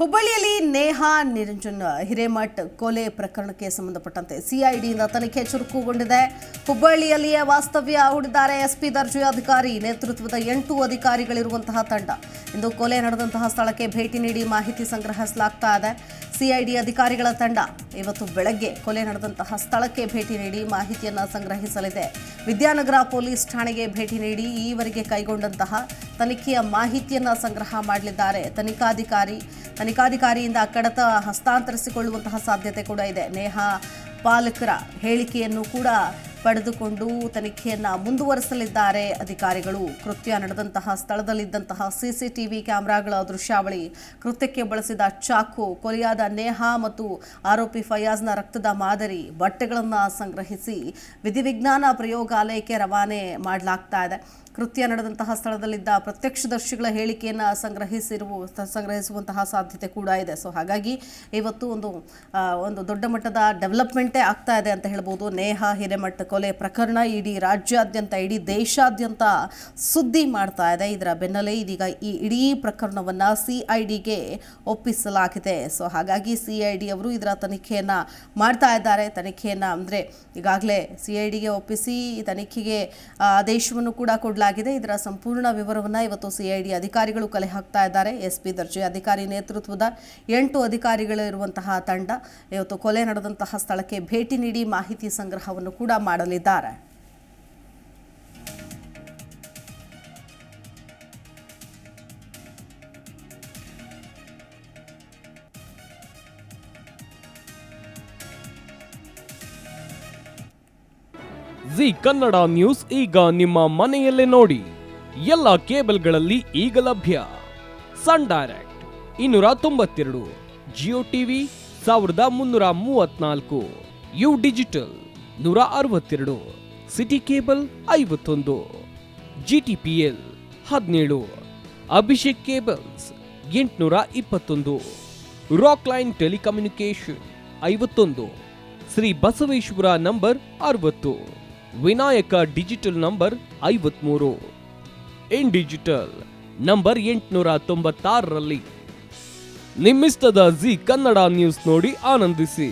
ಹುಬ್ಬಳ್ಳಿಯಲ್ಲಿ ನೇಹಾ ನಿರಂಜನ್ ಹಿರೇಮಠ್ ಕೊಲೆ ಪ್ರಕರಣಕ್ಕೆ ಸಂಬಂಧಪಟ್ಟಂತೆ ಸಿಐಡಿಯಿಂದ ತನಿಖೆ ಚುರುಕುಗೊಂಡಿದೆ. ಹುಬ್ಬಳ್ಳಿಯಲ್ಲಿಯೇ ವಾಸ್ತವ್ಯ ಹೂಡಿದ್ದಾರೆ ಎಸ್ಪಿ ದರ್ಜೆಯ ಅಧಿಕಾರಿ ನೇತೃತ್ವದ 8 ಅಧಿಕಾರಿಗಳಿರುವಂತಹ ತಂಡ. ಇಂದು ಕೊಲೆ ನಡೆದಂತಹ ಸ್ಥಳಕ್ಕೆ ಭೇಟಿ ನೀಡಿ ಮಾಹಿತಿ ಸಂಗ್ರಹಿಸಲಾಗ್ತಾ ಇದೆ. ಸಿಐಡಿ ಅಧಿಕಾರಿಗಳ ತಂಡ ಇವತ್ತು ಬೆಳಗ್ಗೆ ಕೊಲೆ ನಡೆದಂತಹ ಸ್ಥಳಕ್ಕೆ ಭೇಟಿ ನೀಡಿ ಮಾಹಿತಿಯನ್ನು ಸಂಗ್ರಹಿಸಲಿದೆ. ವಿದ್ಯಾನಗರ ಪೊಲೀಸ್ ಠಾಣೆಗೆ ಭೇಟಿ ನೀಡಿ ಈವರೆಗೆ ಕೈಗೊಂಡಂತಹ ತನಿಖೆಯ ಮಾಹಿತಿಯನ್ನು ಸಂಗ್ರಹ ಮಾಡಲಿದ್ದಾರೆ. ತನಿಖಾಧಿಕಾರಿಯಿಂದ ಕಡತ ಹಸ್ತಾಂತರಿಸಿಕೊಳ್ಳುವಂತಹ ಸಾಧ್ಯತೆ ಕೂಡ ಇದೆ. ನೇಹಾ ಪಾಲಕರ ಹೇಳಿಕೆಯನ್ನು ಕೂಡ ಪಡೆದುಕೊಂಡು ತನಿಖೆಯನ್ನು ಮುಂದುವರಿಸಲಿದ್ದಾರೆ ಅಧಿಕಾರಿಗಳು. ಕೃತ್ಯ ನಡೆದಂತಹ ಸ್ಥಳದಲ್ಲಿದ್ದಂತಹ ಸಿಸಿಟಿವಿ ಕ್ಯಾಮೆರಾಗಳ ದೃಶ್ಯಾವಳಿ, ಕೃತ್ಯಕ್ಕೆ ಬಳಸಿದ ಚಾಕು, ಕೊಲೆಯಾದ ನೇಹಾ ಮತ್ತು ಆರೋಪಿ ಫಯಾಜ್ನ ರಕ್ತದ ಮಾದರಿ, ಬಟ್ಟೆಗಳನ್ನು ಸಂಗ್ರಹಿಸಿ ವಿಧಿವಿಜ್ಞಾನ ಪ್ರಯೋಗಾಲಯಕ್ಕೆ ರವಾನೆ ಮಾಡಲಾಗ್ತಾ ಇದೆ. ಕೃತ್ಯ ನಡೆದಂತಹ ಸ್ಥಳದಲ್ಲಿದ್ದ ಪ್ರತ್ಯಕ್ಷದರ್ಶಿಗಳ ಹೇಳಿಕೆಯನ್ನು ಸಂಗ್ರಹಿಸುವಂತಹ ಸಾಧ್ಯತೆ ಕೂಡ ಇದೆ. ಸೊ ಹಾಗಾಗಿ ಇವತ್ತು ಒಂದು ದೊಡ್ಡ ಮಟ್ಟದ ಡೆವಲಪ್ಮೆಂಟೇ ಆಗ್ತಾ ಇದೆ ಅಂತ ಹೇಳ್ಬೋದು. ನೇಹಾ ಹಿರೇಮಠ್ ಕೊಲೆ ಪ್ರಕರಣ ಇಡೀ ರಾಜ್ಯಾದ್ಯಂತ, ಇಡೀ ದೇಶಾದ್ಯಂತ ಸುದ್ದಿ ಮಾಡ್ತಾ ಇದೆ. ಇದರ ಬೆನ್ನಲ್ಲೇ ಇದೀಗ ಈ ಇಡೀ ಪ್ರಕರಣವನ್ನು ಸಿಐಡಿಗೆ ಒಪ್ಪಿಸಲಾಗಿದೆ. ಸೊ ಹಾಗಾಗಿ ಸಿಐಡಿ ಅವರು ಇದರ ತನಿಖೆಯನ್ನು ಮಾಡ್ತಾ ಇದ್ದಾರೆ. ತನಿಖೆಯನ್ನು ಅಂದರೆ ಈಗಾಗಲೇ ಸಿಐಡಿಗೆ ಒಪ್ಪಿಸಿ ತನಿಖೆಗೆ ಆದೇಶವನ್ನು ಕೂಡ ಕೊಡಲಾಗಿದೆ. ಇದರ ಸಂಪೂರ್ಣ ವಿವರವನ್ನು ಇವತ್ತು ಸಿಐಡಿ ಅಧಿಕಾರಿಗಳು ಕಲೆ ಹಾಕ್ತಾ ಇದ್ದಾರೆ. ಎಸ್ಪಿ ದರ್ಜೆ ಅಧಿಕಾರಿ ನೇತೃತ್ವದ 8 ಅಧಿಕಾರಿಗಳಿರುವಂತಹ ತಂಡ ಇವತ್ತು ಕೊಲೆ ನಡೆದಂತಹ ಸ್ಥಳಕ್ಕೆ ಭೇಟಿ ನೀಡಿ ಮಾಹಿತಿ ಸಂಗ್ರಹವನ್ನು ಕೂಡ ಮಾಡಲಿದ್ದಾರೆ. ಜಿ ಕನ್ನಡ ನ್ಯೂಸ್ ಈಗ ನಿಮ್ಮ ಮನೆಯಲ್ಲೇ ನೋಡಿ. ಎಲ್ಲ ಕೇಬಲ್ಗಳಲ್ಲಿ ಈಗ ಲಭ್ಯ. Sun Direct 292, Jio TV 1334, U digital 162, city cable 51, GTPL 17, Abhishek cables 821, rock line telecommunication 51, Shri Basaveshwara number 60, Vinayaka digital number 53, in digital number 896ರಲ್ಲಿ ನಿಮ್ಮಿಸ್ತದ ಜಿ ಕನ್ನಡ ನ್ಯೂಸ್ ನೋಡಿ ಆನಂದಿಸಿ.